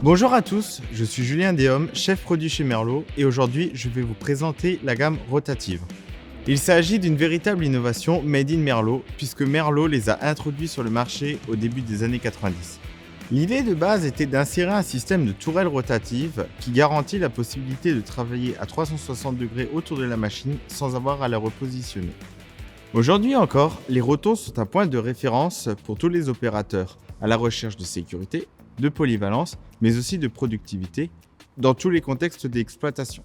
Bonjour à tous, je suis Julien Déhomme, chef produit chez Merlot et aujourd'hui je vais vous présenter la gamme rotative. Il s'agit d'une véritable innovation made in Merlot puisque Merlot les a introduits sur le marché au début des années 90. L'idée de base était d'insérer un système de tourelles rotatives qui garantit la possibilité de travailler à 360 degrés autour de la machine sans avoir à la repositionner. Aujourd'hui encore, les rotos sont un point de référence pour tous les opérateurs à la recherche de sécurité, de polyvalence, mais aussi de productivité dans tous les contextes d'exploitation,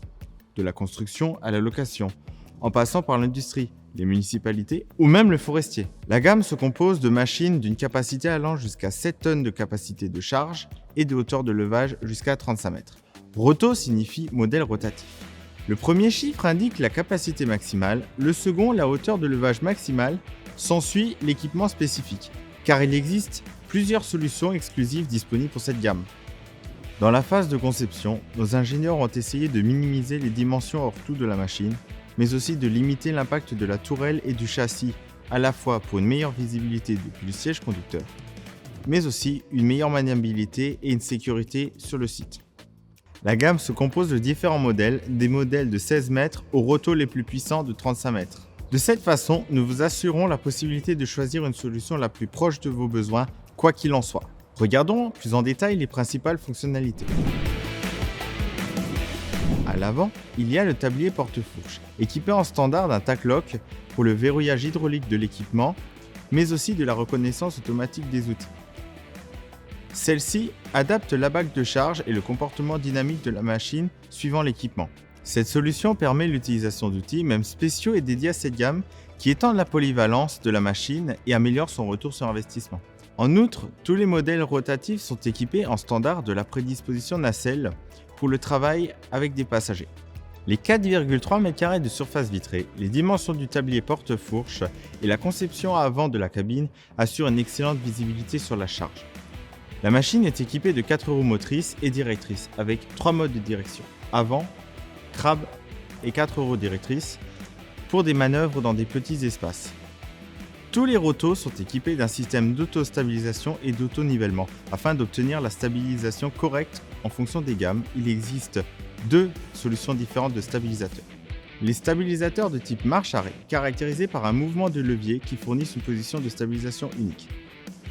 de la construction à la location, en passant par l'industrie, les municipalités ou même le forestier. La gamme se compose de machines d'une capacité allant jusqu'à 7 tonnes de capacité de charge et de hauteur de levage jusqu'à 35 mètres. Roto signifie modèle rotatif. Le premier chiffre indique la capacité maximale, le second la hauteur de levage maximale, s'ensuit l'équipement spécifique, car il existe plusieurs solutions exclusives disponibles pour cette gamme. Dans la phase de conception, nos ingénieurs ont essayé de minimiser les dimensions hors tout de la machine, mais aussi de limiter l'impact de la tourelle et du châssis, à la fois pour une meilleure visibilité depuis le siège conducteur, mais aussi une meilleure maniabilité et une sécurité sur le site. La gamme se compose de différents modèles, des modèles de 16 mètres aux rotos les plus puissants de 35 mètres. De cette façon, nous vous assurons la possibilité de choisir une solution la plus proche de vos besoins, quoi qu'il en soit. Regardons plus en détail les principales fonctionnalités. À l'avant, il y a le tablier porte-fourche, équipé en standard d'un tac-lock pour le verrouillage hydraulique de l'équipement, mais aussi de la reconnaissance automatique des outils. Celle-ci adapte la bague de charge et le comportement dynamique de la machine suivant l'équipement. Cette solution permet l'utilisation d'outils même spéciaux et dédiés à cette gamme qui étendent la polyvalence de la machine et améliorent son retour sur investissement. En outre, tous les modèles rotatifs sont équipés en standard de la prédisposition nacelle pour le travail avec des passagers. Les 4,3 m² de surface vitrée, les dimensions du tablier porte-fourche et la conception à avant de la cabine assurent une excellente visibilité sur la charge. La machine est équipée de 4 roues motrices et directrices avec 3 modes de direction, avant, crabe et 4 roues directrices pour des manœuvres dans des petits espaces. Tous les rotos sont équipés d'un système d'auto-stabilisation et d'auto-nivellement. Afin d'obtenir la stabilisation correcte en fonction des gammes, il existe 2 solutions différentes de stabilisateurs. Les stabilisateurs de type marche-arrêt, caractérisés par un mouvement de levier qui fournissent une position de stabilisation unique.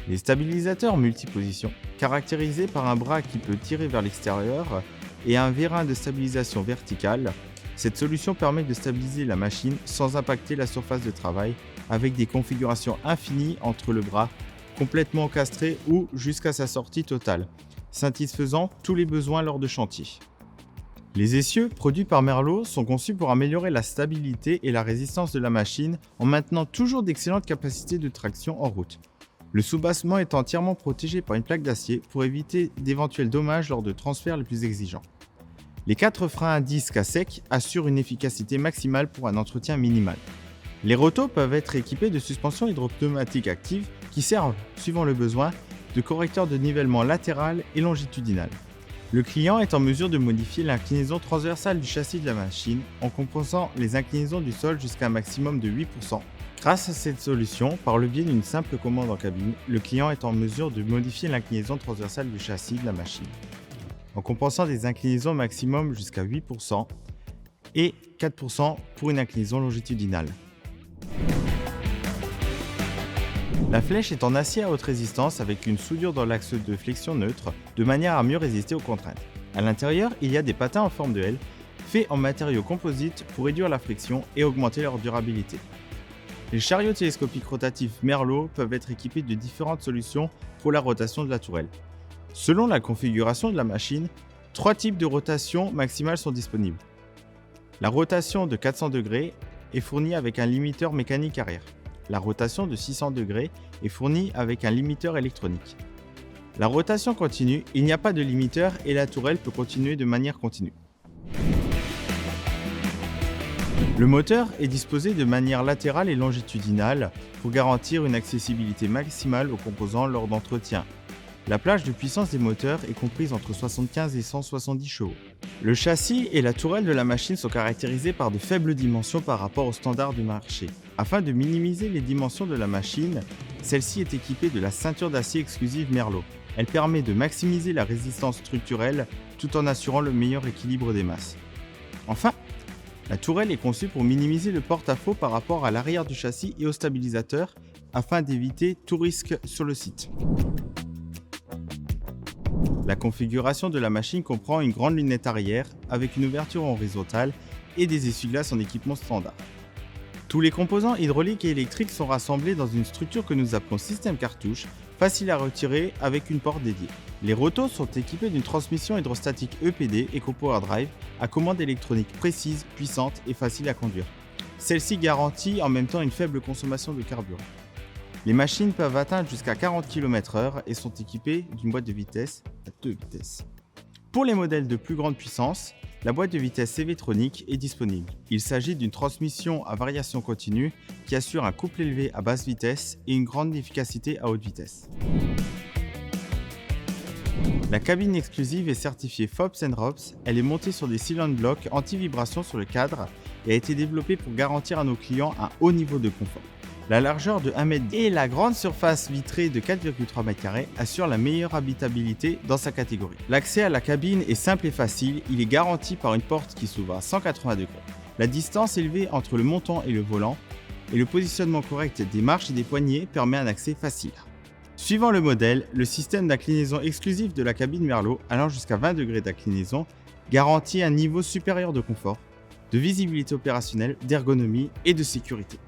Les stabilisateurs multipositions, caractérisés par un bras qui peut tirer vers l'extérieur et un vérin de stabilisation verticale. Cette solution permet de stabiliser la machine sans impacter la surface de travail avec des configurations infinies entre le bras, complètement encastré ou jusqu'à sa sortie totale, satisfaisant tous les besoins lors de chantier. Les essieux produits par Merlot sont conçus pour améliorer la stabilité et la résistance de la machine en maintenant toujours d'excellentes capacités de traction en route. Le soubassement est entièrement protégé par une plaque d'acier pour éviter d'éventuels dommages lors de transferts les plus exigeants. Les 4 freins à disque à sec assurent une efficacité maximale pour un entretien minimal. Les rotos peuvent être équipés de suspensions hydropneumatiques actives qui servent, suivant le besoin, de correcteurs de nivellement latéral et longitudinal. Le client est en mesure de modifier l'inclinaison transversale du châssis de la machine en compensant les inclinaisons du sol jusqu'à un maximum de 8%. Grâce à cette solution, par le biais d'une simple commande en cabine, le client est en mesure de modifier l'inclinaison transversale du châssis de la machine, en compensant des inclinaisons maximum jusqu'à 8% et 4% pour une inclinaison longitudinale. La flèche est en acier à haute résistance avec une soudure dans l'axe de flexion neutre de manière à mieux résister aux contraintes. À l'intérieur, il y a des patins en forme de L faits en matériaux composites pour réduire la friction et augmenter leur durabilité. Les chariots télescopiques rotatifs Merlot peuvent être équipés de différentes solutions pour la rotation de la tourelle. Selon la configuration de la machine, 3 types de rotation maximale sont disponibles. La rotation de 400 degrés est fournie avec un limiteur mécanique arrière. La rotation de 600 degrés est fournie avec un limiteur électronique. La rotation continue, il n'y a pas de limiteur et la tourelle peut continuer de manière continue. Le moteur est disposé de manière latérale et longitudinale pour garantir une accessibilité maximale aux composants lors d'entretien. La plage de puissance des moteurs est comprise entre 75 et 170 chevaux. Le châssis et la tourelle de la machine sont caractérisés par de faibles dimensions par rapport aux standards du marché. Afin de minimiser les dimensions de la machine, celle-ci est équipée de la ceinture d'acier exclusive Merlot. Elle permet de maximiser la résistance structurelle tout en assurant le meilleur équilibre des masses. Enfin, la tourelle est conçue pour minimiser le porte-à-faux par rapport à l'arrière du châssis et au stabilisateur afin d'éviter tout risque sur le site. La configuration de la machine comprend une grande lunette arrière avec une ouverture horizontale et des essuie-glaces en équipement standard. Tous les composants hydrauliques et électriques sont rassemblés dans une structure que nous appelons système cartouche, facile à retirer avec une porte dédiée. Les rotos sont équipés d'une transmission hydrostatique EPD EcoPower Drive à commande électronique précise, puissante et facile à conduire. Celle-ci garantit en même temps une faible consommation de carburant. Les machines peuvent atteindre jusqu'à 40 km/h et sont équipées d'une boîte de vitesse à 2 vitesses. Pour les modèles de plus grande puissance, la boîte de vitesse CV-tronic est disponible. Il s'agit d'une transmission à variation continue qui assure un couple élevé à basse vitesse et une grande efficacité à haute vitesse. La cabine exclusive est certifiée FOPS & ROPS, elle est montée sur des cylinder blocks anti-vibration sur le cadre et a été développée pour garantir à nos clients un haut niveau de confort. La largeur de 1 m et la grande surface vitrée de 4,3 m² assurent la meilleure habitabilité dans sa catégorie. L'accès à la cabine est simple et facile, il est garanti par une porte qui s'ouvre à 180 degrés. La distance élevée entre le montant et le volant et le positionnement correct des marches et des poignées permet un accès facile. Suivant le modèle, le système d'inclinaison exclusif de la cabine Merlot, allant jusqu'à 20 degrés d'inclinaison, garantit un niveau supérieur de confort, de visibilité opérationnelle, d'ergonomie et de sécurité.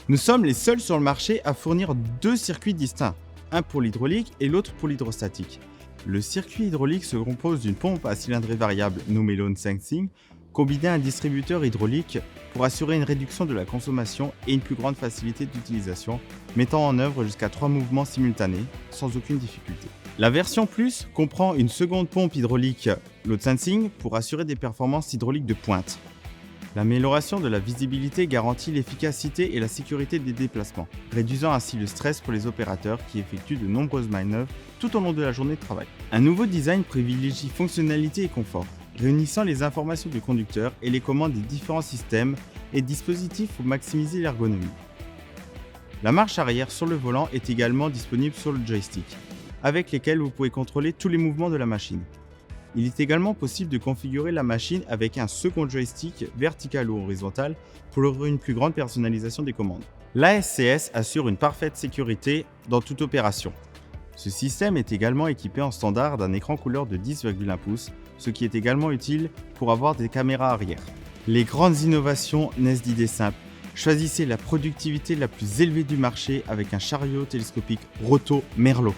Nous sommes les seuls sur le marché à fournir 2 circuits distincts, un pour l'hydraulique et l'autre pour l'hydrostatique. Le circuit hydraulique se compose d'une pompe à cylindrée variable nommée Lone Sensing, combinée à un distributeur hydraulique pour assurer une réduction de la consommation et une plus grande facilité d'utilisation, mettant en œuvre jusqu'à 3 mouvements simultanés, sans aucune difficulté. La version Plus comprend une seconde pompe hydraulique Lone Sensing pour assurer des performances hydrauliques de pointe. L'amélioration de la visibilité garantit l'efficacité et la sécurité des déplacements, réduisant ainsi le stress pour les opérateurs qui effectuent de nombreuses manœuvres tout au long de la journée de travail. Un nouveau design privilégie fonctionnalité et confort, réunissant les informations du conducteur et les commandes des différents systèmes et dispositifs pour maximiser l'ergonomie. La marche arrière sur le volant est également disponible sur le joystick, avec lesquels vous pouvez contrôler tous les mouvements de la machine. Il est également possible de configurer la machine avec un second joystick vertical ou horizontal pour une plus grande personnalisation des commandes. L'ASCS assure une parfaite sécurité dans toute opération. Ce système est également équipé en standard d'un écran couleur de 10,1 pouces, ce qui est également utile pour avoir des caméras arrière. Les grandes innovations naissent d'idées simples. Choisissez la productivité la plus élevée du marché avec un chariot télescopique Roto Merlot.